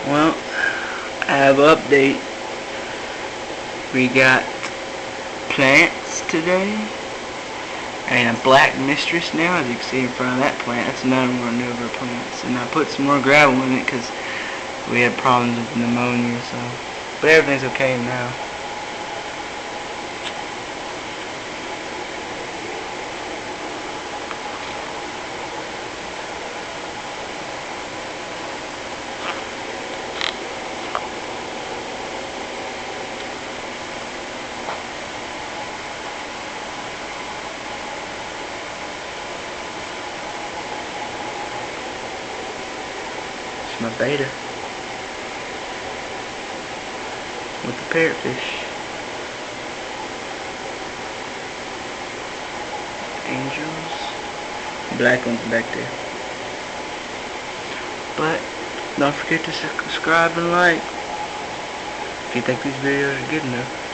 Well, I have an update. We got plants today, and a black mistress snail, as you can see in front of that plant. That's another one of our plants. And I put some more gravel in it because we had problems with pneumonia. But everything's okay now. It's my beta with the parrotfish. Angels. Black one's back there. But don't forget to subscribe and like if you think these videos are good enough.